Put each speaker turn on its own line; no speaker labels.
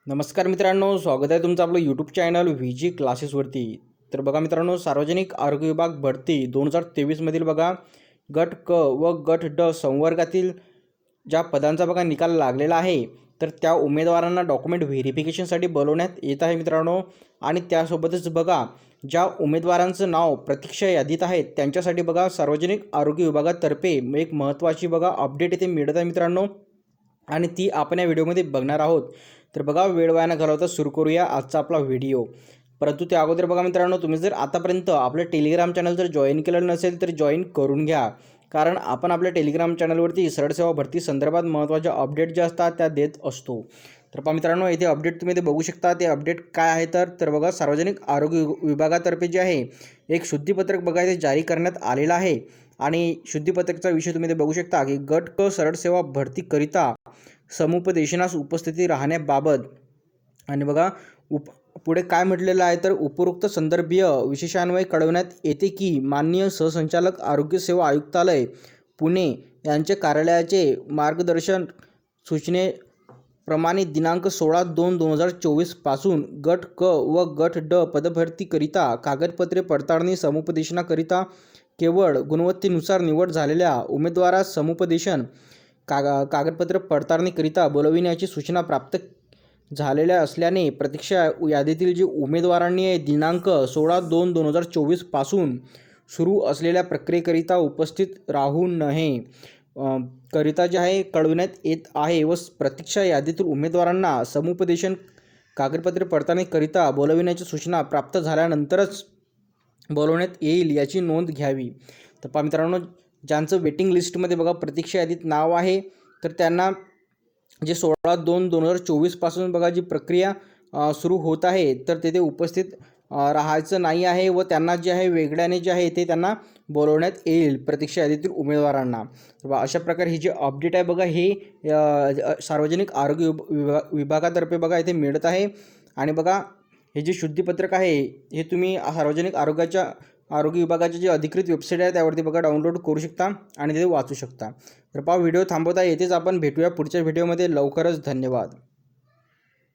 नमस्कार मित्रांनो, स्वागत आहे तुमचं आपलं यूट्यूब चॅनल VG क्लासेसवरती। तर बघा मित्रांनो, सार्वजनिक आरोग्य विभाग भरती 2023 मधील बघा गट क व गट ड संवर्गातील ज्या पदांचा बघा निकाल लागलेला आहे, तर त्या उमेदवारांना डॉक्युमेंट व्हेरिफिकेशनसाठी बोलवण्यात येत आहे मित्रांनो। आणि त्यासोबतच बघा ज्या उमेदवारांचं नाव प्रतीक्षा यादीत आहे त्यांच्यासाठी बघा सार्वजनिक आरोग्य विभागातर्फे एक महत्त्वाची बघा अपडेट इथे मिळत आहे मित्रांनो, आणि ती आपण या व्हिडिओमध्ये बघणार आहोत। तर बघा वेळ वाया न घालवता सुरू करूया आजचा आपला व्हिडिओ। परंतु त्या अगोदर बघा मित्रांनो, तुम्ही जर आतापर्यंत आपलं टेलिग्राम चॅनल जर जॉईन केलं नसेल तर जॉईन करून घ्या, कारण आपण आपल्या टेलिग्राम चॅनलवरती सरळ सेवा भरती संदर्भात महत्त्वाच्या अपडेट ज्या असतात त्या देत असतो। तर पहा मित्रांनो, इथे अपडेट तुम्ही बघू शकता। ते अपडेट काय आहे तर बघा सार्वजनिक आरोग्य विभागातर्फे जे आहे एक शुद्धीपत्रक बघा इथे जारी करण्यात आलेलं आहे। आणि शुद्धीपत्रकाचा विषय तुम्ही बघू शकता की गट क सरळ सेवा भरतीकरिता समुपदेशनास उपस्थिती राहण्याबाबत। आणि बघा पुढे काय म्हटलेलं आहे तर उपरोक्त संदर्भीय विशेषान्वये कळवण्यात येते की माननीय सहसंचालक आरोग्य सेवा आयुक्तालय पुणे यांचे कार्यालयाचे मार्गदर्शन सूचनेप्रमाणे दिनांक 16/2/2024 पासून गट क व गट ड पदभरतीकरिता कागदपत्रे पडताळणी समुपदेशनाकरिता केवळ गुणवत्तेनुसार निवड झालेल्या उमेदवारास समुपदेशन कागदपत्र पडताळणीकरिता बोलविण्याची सूचना प्राप्त झालेल्या असल्याने प्रतीक्षा यादीतील जे उमेदवारांनी दिनांक 16/2/2024 पासून सुरू असलेल्या प्रक्रियेकरिता उपस्थित राहू नये करिता जे आहे कळविण्यात येत आहे। व प्रतीक्षा यादीतील उमेदवारांना समुपदेशन कागदपत्रे पडताळणीकरिता बोलविण्याची सूचना प्राप्त झाल्यानंतरच बोलवण्यात येईल याची नोंद घ्यावी। तर पहा मित्रांनो, ज्यांचं वेटिंग लिस्टमध्ये बघा प्रतीक्षा यादीत नाव आहे तर त्यांना जे 16/2/2024 पासून बघा जी प्रक्रिया सुरू होत आहे तर तेथे उपस्थित राहायचं नाही आहे व त्यांना जे आहे वेगळ्याने जे आहे ते त्यांना बोलवण्यात येईल प्रतीक्षा यादीतील उमेदवारांना। तर अशा प्रकारे ही जी अपडेट आहे बघा हे सार्वजनिक आरोग्य विभागातर्फे बघा इथे मिळत आहे। आणि बघा हे जे शुद्धीपत्रक आहे हे तुम्ही सार्वजनिक आरोग्य विभागाची जी अधिकृत वेबसाईट आहे त्यावरती बघा डाउनलोड करू शकता आणि ते वाचू शकता। तर पहा व्हिडिओ थांबवता येतेच आपण भेटूया पुढच्या व्हिडिओमध्ये लवकरच। धन्यवाद।